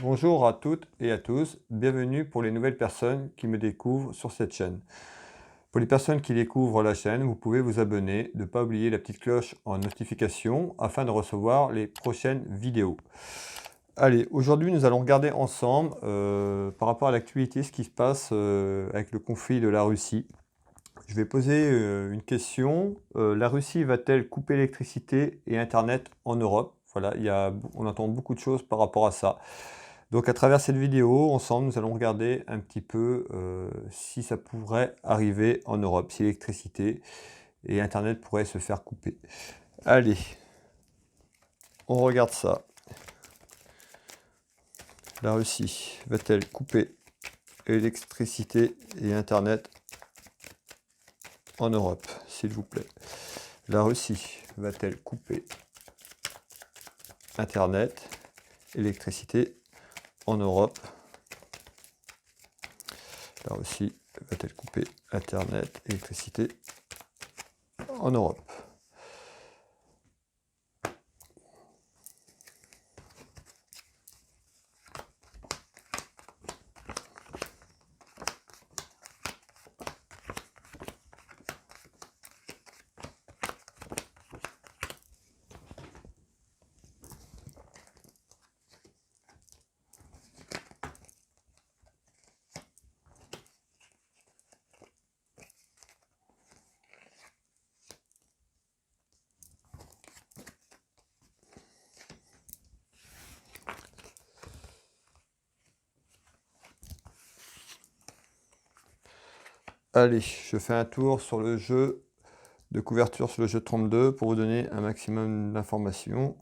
Bonjour à toutes et à tous, bienvenue pour les nouvelles personnes qui me découvrent sur cette chaîne. Pour les personnes qui découvrent la chaîne, vous pouvez vous abonner, ne pas oublier la petite cloche en notification afin de recevoir les prochaines vidéos. Allez, aujourd'hui nous allons regarder ensemble par rapport à l'actualité ce qui se passe avec le conflit de la Russie. Je vais poser une question. La Russie va-t-elle couper l'électricité et Internet en Europe? Voilà, on entend beaucoup de choses par rapport à ça. Donc à travers cette vidéo, ensemble, nous allons regarder un petit peu si ça pourrait arriver en Europe, si l'électricité et Internet pourraient se faire couper. Allez, on regarde ça. La Russie va-t-elle couper électricité et Internet en Europe, s'il vous plaît? La Russie va-t-elle couper Internet, électricité en Europe? La Russie va-t-elle couper Internet, électricité en Europe? Allez, je fais un tour sur le jeu de couverture sur le jeu 32 pour vous donner un maximum d'informations.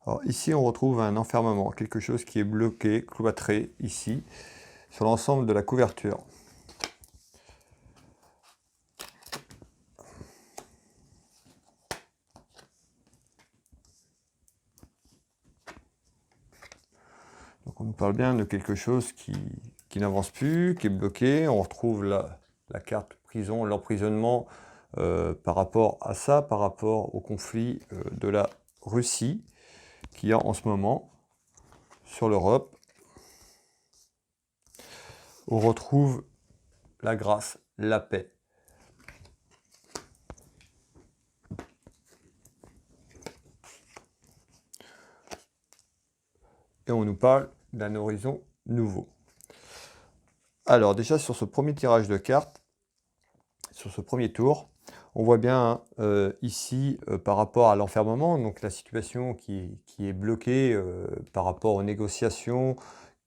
Alors ici, on retrouve un enfermement, quelque chose qui est bloqué, cloîtré ici, sur l'ensemble de la couverture. Donc on nous parle bien de quelque chose qui n'avance plus, qui est bloqué. On retrouve la carte prison, l'emprisonnement par rapport à ça, par rapport au conflit de la Russie qu'il y a en ce moment sur l'Europe. On retrouve la grâce, la paix. Et on nous parle d'un horizon nouveau. Alors déjà sur ce premier tirage de cartes, sur ce premier tour, on voit bien ici par rapport à l'enfermement, donc la situation qui est bloquée par rapport aux négociations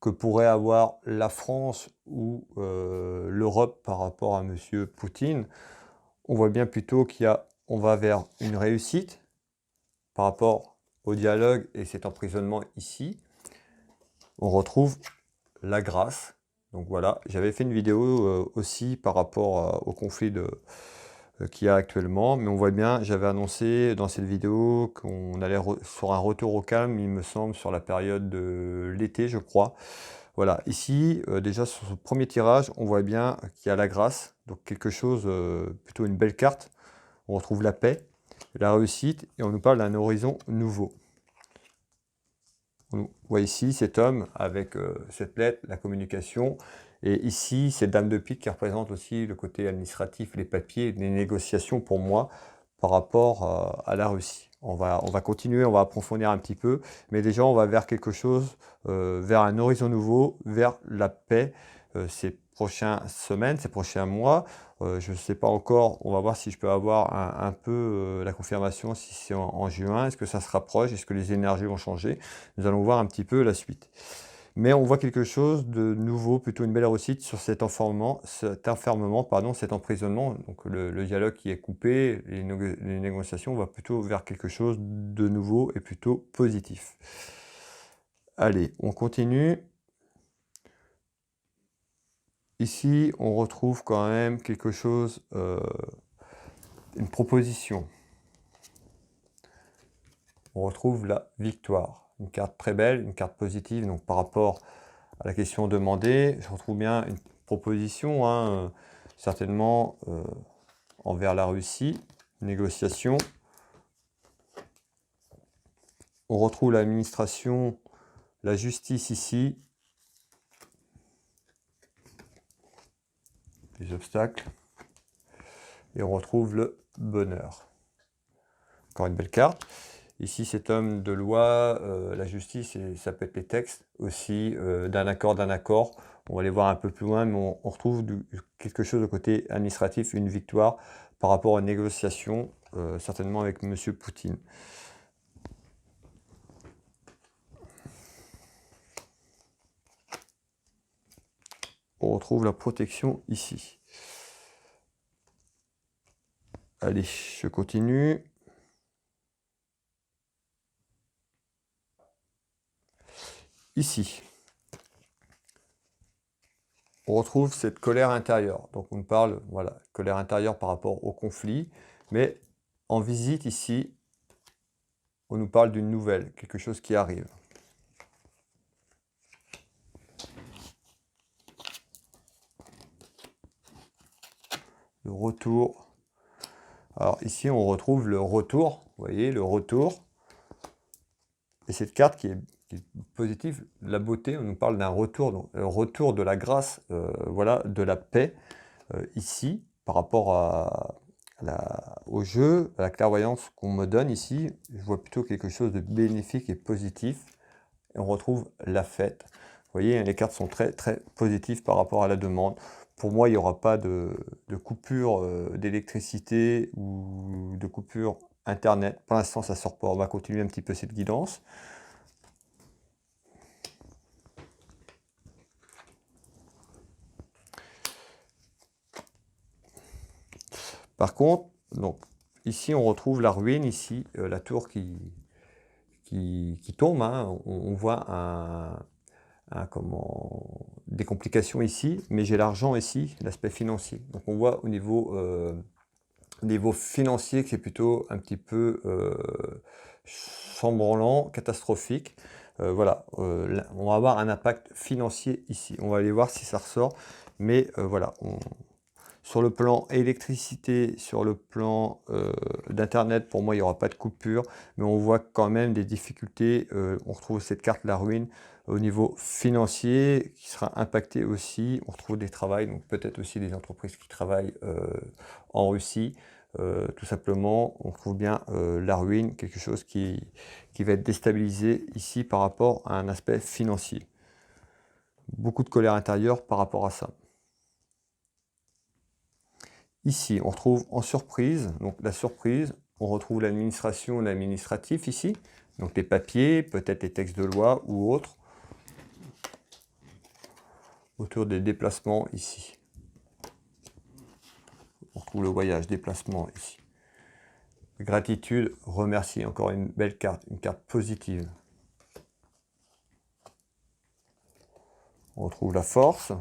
que pourrait avoir la France ou l'Europe par rapport à M. Poutine. On voit bien plutôt on va vers une réussite par rapport au dialogue et cet emprisonnement ici. On retrouve la grâce. Donc voilà, j'avais fait une vidéo aussi par rapport au conflit qu'il y a actuellement, mais on voit bien, j'avais annoncé dans cette vidéo qu'on allait sur un retour au calme, il me semble, sur la période de l'été, je crois. Voilà, ici, déjà sur ce premier tirage, on voit bien qu'il y a la grâce, donc quelque chose, plutôt une belle carte. On retrouve la paix, la réussite, et on nous parle d'un horizon nouveau. On voit ici cet homme avec cette lettre, la communication, et ici cette dame de pique qui représente aussi le côté administratif, les papiers, les négociations pour moi par rapport à la Russie. On va continuer, on va approfondir un petit peu, mais déjà on va vers quelque chose, vers un horizon nouveau, vers la paix ces prochaines semaines, ces prochains mois. Je ne sais pas encore, on va voir si je peux avoir un peu la confirmation si c'est en juin, est-ce que ça se rapproche, est-ce que les énergies vont changer. Nous allons voir un petit peu la suite. Mais on voit quelque chose de nouveau, plutôt une belle réussite sur cet enfermement, cet emprisonnement. Donc le dialogue qui est coupé, les négociations, on va plutôt vers quelque chose de nouveau et plutôt positif. Allez, on continue. Ici, on retrouve quand même quelque chose, une proposition. on retrouve la victoire. Une carte très belle, une carte positive. Donc par rapport à la question demandée, je retrouve bien une proposition, hein, certainement envers la Russie, négociation. On retrouve l'administration, la justice ici, les obstacles, et on retrouve le bonheur. Encore une belle carte. Ici, cet homme de loi, la justice, et ça peut être les textes aussi, d'un accord. On va aller voir un peu plus loin, mais on retrouve quelque chose de côté administratif, une victoire par rapport aux négociations, certainement avec M. Poutine. On retrouve la protection ici. Allez, je continue. Ici, on retrouve cette colère intérieure. Donc on parle, voilà, colère intérieure par rapport au conflit. Mais en visite ici, on nous parle d'une nouvelle, quelque chose qui arrive. Le retour. Alors ici, on retrouve le retour. Vous voyez, le retour. Et cette carte qui est positive, la beauté, on nous parle d'un retour, donc retour de la grâce, voilà, de la paix, ici, par rapport au jeu, à la clairvoyance qu'on me donne ici. Je vois plutôt quelque chose de bénéfique et positif. Et on retrouve la fête. Vous voyez, les cartes sont très très positives par rapport à la demande. Pour moi, il n'y aura pas de coupure d'électricité ou de coupure Internet. Pour l'instant, ça ne sort pas. On va continuer un petit peu cette guidance. Par contre, donc, ici, on retrouve la ruine, ici, la tour qui tombe. Hein. On voit des complications ici, mais j'ai l'argent ici, l'aspect financier. Donc on voit au niveau financier que c'est plutôt un petit peu chambranlant, catastrophique. Voilà, on va avoir un impact financier ici. On va aller voir si ça ressort. Mais voilà, sur le plan électricité, sur le plan d'Internet, pour moi, il n'y aura pas de coupure. Mais on voit quand même des difficultés. On retrouve cette carte, la ruine, au niveau financier, qui sera impacté aussi. On retrouve des travails, donc peut-être aussi des entreprises qui travaillent en Russie. Tout simplement, on trouve bien la ruine, quelque chose qui va être déstabilisé ici par rapport à un aspect financier. Beaucoup de colère intérieure par rapport à ça. Ici, on retrouve en surprise, donc la surprise, on retrouve l'administration, l'administratif ici, donc les papiers, peut-être les textes de loi ou autres, autour des déplacements ici. On retrouve le voyage, déplacement ici. Gratitude, remercier, encore une belle carte, une carte positive. On retrouve la force.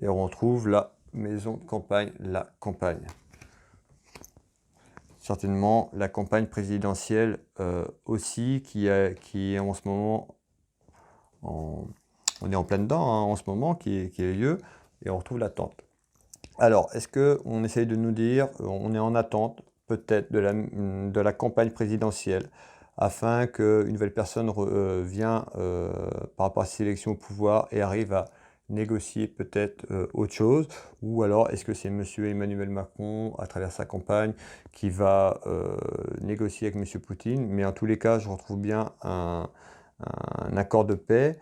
Et on retrouve la maison de campagne, la campagne. Certainement la campagne présidentielle aussi, qui est en ce moment, on est en plein dedans hein, en ce moment, qui a lieu, et on retrouve l'attente. Alors, est-ce qu'on essaye de nous dire, on est en attente peut-être de la campagne présidentielle, afin qu'une nouvelle personne vienne par rapport à ses élections au pouvoir et arrive à négocier peut-être autre chose, ou alors est-ce que c'est M. Emmanuel Macron, à travers sa campagne, qui va négocier avec M. Poutine. Mais en tous les cas, je retrouve bien un accord de paix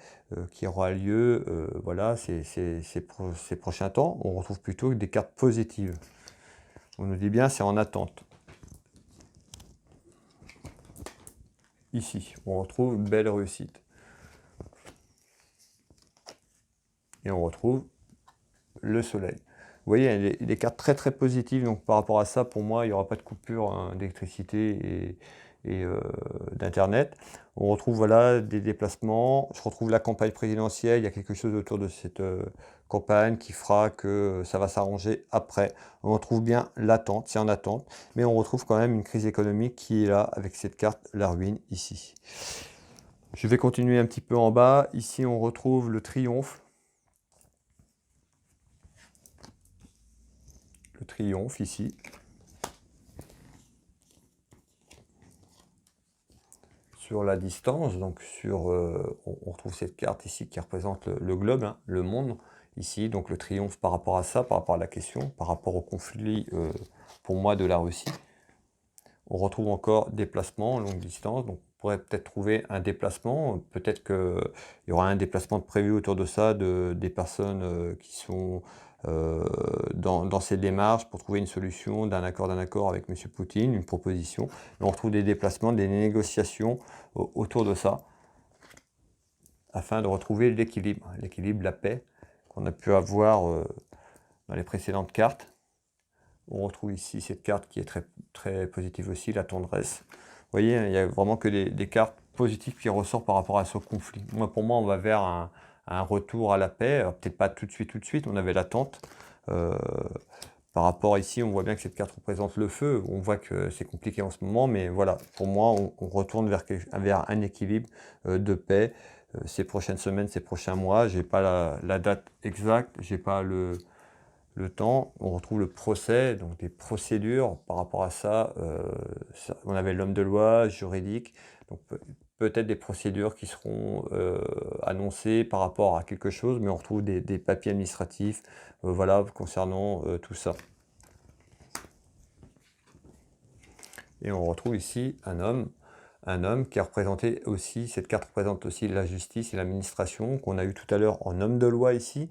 qui aura lieu voilà, ces prochains temps. On retrouve plutôt des cartes positives. On nous dit bien c'est en attente. Ici, on retrouve une belle réussite. Et on retrouve le soleil. Vous voyez, des cartes très très positives. Donc par rapport à ça, pour moi, il n'y aura pas de coupure hein, d'électricité et d'Internet. On retrouve voilà, des déplacements. Je retrouve la campagne présidentielle. Il y a quelque chose autour de cette campagne qui fera que ça va s'arranger après. On retrouve bien l'attente, c'est en attente. Mais on retrouve quand même une crise économique qui est là avec cette carte, la ruine, ici. Je vais continuer un petit peu en bas. Ici, on retrouve le triomphe. Le triomphe, ici. Sur la distance, donc on retrouve cette carte ici qui représente le globe, hein, le monde, ici, donc le triomphe par rapport à ça, par rapport à la question, par rapport au conflit, pour moi, de la Russie. On retrouve encore déplacement, longue distance, donc on pourrait peut-être trouver un déplacement, peut-être qu'il y aura un déplacement prévu autour de ça, des personnes qui sont dans ces démarches pour trouver une solution d'un accord avec M. Poutine, une proposition. Et on retrouve des déplacements, des négociations autour de ça, afin de retrouver l'équilibre, la paix qu'on a pu avoir dans les précédentes cartes. On retrouve ici cette carte qui est très, très positive aussi, la tendresse. Vous voyez, il n'y a vraiment que des cartes positives qui ressortent par rapport à ce conflit. Pour moi, on va vers un retour à la paix. Peut-être pas tout de suite, on avait l'attente. Par rapport ici, on voit bien que cette carte représente le feu. On voit que c'est compliqué en ce moment, mais voilà, pour moi, on retourne vers un équilibre de paix ces prochaines semaines, ces prochains mois. Je n'ai pas la date exacte, j'ai pas le temps. On retrouve le procès, donc des procédures par rapport à ça. On avait l'homme de loi, juridique, donc peut-être des procédures qui seront annoncées par rapport à quelque chose, mais on retrouve des papiers administratifs voilà, concernant tout ça. Et on retrouve ici un homme qui a représenté aussi, cette carte représente aussi la justice et l'administration, qu'on a eu tout à l'heure en homme de loi ici.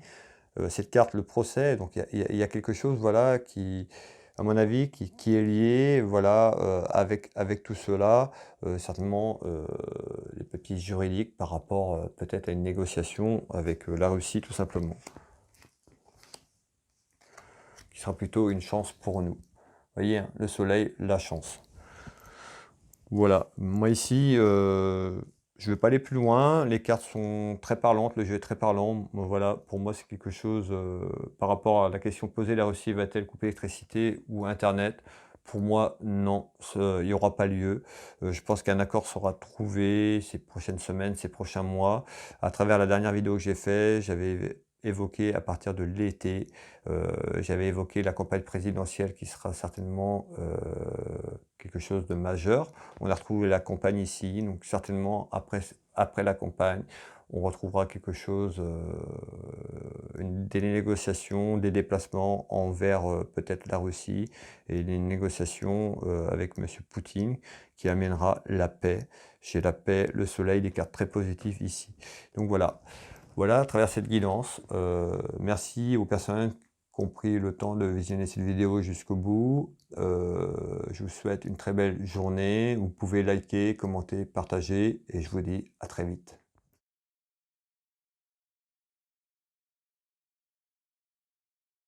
Cette carte, le procès, donc il y a quelque chose, voilà, qui, à mon avis, qui est lié, voilà, avec tout cela, certainement les papiers juridiques par rapport peut-être à une négociation avec la Russie, tout simplement, qui sera plutôt une chance pour nous. Vous voyez, hein, le soleil, la chance. Voilà, moi ici, je ne vais pas aller plus loin, les cartes sont très parlantes, le jeu est très parlant. Voilà, pour moi c'est quelque chose, par rapport à la question posée, la Russie va-t-elle couper l'électricité ou Internet? Pour moi, non, il n'y aura pas lieu. Je pense qu'un accord sera trouvé ces prochaines semaines, ces prochains mois. À travers la dernière vidéo que j'ai faite, j'avais évoqué à partir de l'été, j'avais évoqué la campagne présidentielle qui sera certainement quelque chose de majeur. On a retrouvé la campagne ici, donc certainement après la campagne, on retrouvera quelque chose, des négociations, des déplacements envers peut-être la Russie et des négociations avec M. Poutine qui amènera la paix. J'ai la paix, le soleil, des cartes très positives ici. Donc voilà. Voilà, à travers cette guidance, merci aux personnes qui ont pris le temps de visionner cette vidéo jusqu'au bout. Je vous souhaite une très belle journée. Vous pouvez liker, commenter, partager et je vous dis à très vite.